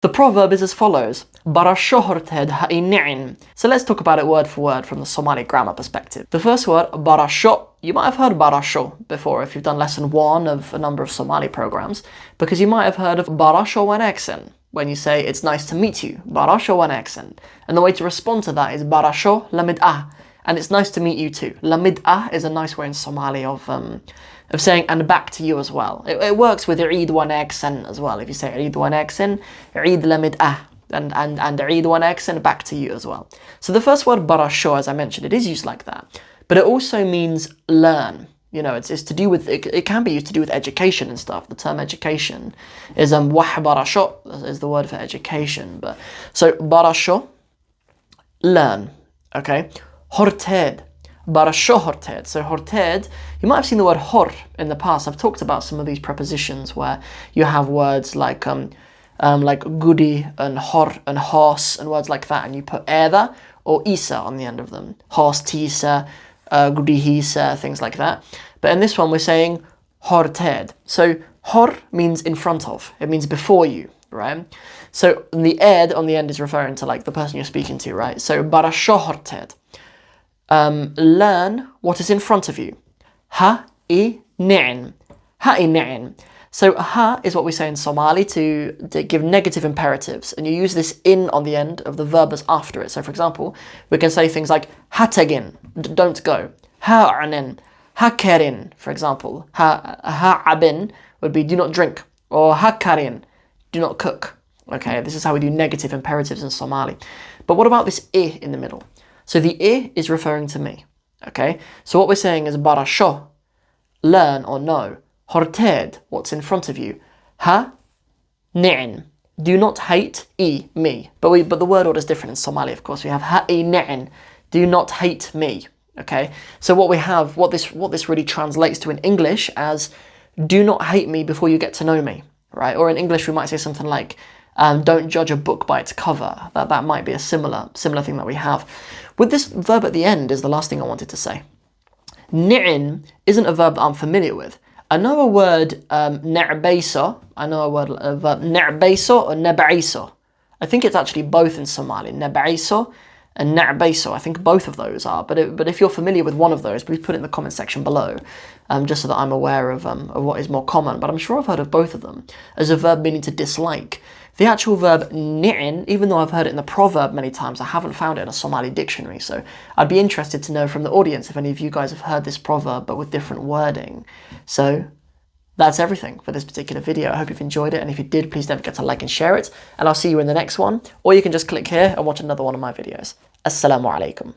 The proverb is as follows. Barasho horted ha'i'ni'in. So let's talk about it word for word from the Somali grammar perspective. The first word, barasho, you might have heard barasho before if you've done lesson 1 of a number of Somali programs, because you might have heard of barasho wanaagsan when you say it's nice to meet you, barasho wanaagsan. And the way to respond to that is barasho lamid'ah, and it's nice to meet you too. Lamid'ah is a nice way in Somali of saying and back to you as well. It works with Eid wanaagsan as well. If you say Eid wanaagsan, Eid lamid'ah, and Eid wanaagsan back to you as well. So the first word barasho, as I mentioned, it is used like that, but it also means learn. You know, it's to do with, it can be used to do with education and stuff. The term education is wah barasho is the word for education. But so barasho, learn, okay? Horted, barasho horted. So horted, you might have seen the word hor in the past. I've talked about some of these prepositions where you have words like goody and hor and horse and words like that, and you put either or isa on the end of them. Horse tisa, goody hisa, things like that. But in this one we're saying horted. So hor means in front of. It means before you, right? So the ed on the end is referring to like the person you're speaking to, right? So barasho horted. Learn what is in front of you. Ha'i'ni'in. Ha'i'ni'in. So ha is what we say in Somali to give negative imperatives, and you use this in on the end of the verb as after it. So for example, we can say things like hatagin, don't go. Ha'anin, hakerin, for example. Ha'abin would be do not drink, or hakarin, do not cook. Okay, this is how we do negative imperatives in Somali. But what about this I in the middle? So the I is referring to me, okay? So what we're saying is barasho, learn or know. Horted, what's in front of you. Ha'i'ni'in, do not hate me. But the word order is different in Somali, of course. We have ha'i'ni'in, do not hate me, okay? So what we have, what this really translates to in English as do not hate me before you get to know me, right? Or in English we might say something like don't judge a book by its cover. That might be a similar thing that we have. With this verb at the end is the last thing I wanted to say. Ni'in isn't a verb that I'm familiar with. I know a word ne'baiso. I know a verb ne'baiso or nebaiso. I think it's actually both in Somali. Nebaiso and ne'baiso. I think both of those are. But if you're familiar with one of those, please put it in the comment section below, just so that I'm aware of what is more common. But I'm sure I've heard of both of them as a verb meaning to dislike. The actual verb ni'in, even though I've heard it in the proverb many times, I haven't found it in a Somali dictionary. So I'd be interested to know from the audience if any of you guys have heard this proverb but with different wording. So that's everything for this particular video. I hope you've enjoyed it, and if you did, please don't forget to like and share it, and I'll see you in the next one, or you can just click here and watch another one of my videos. Assalamu alaikum.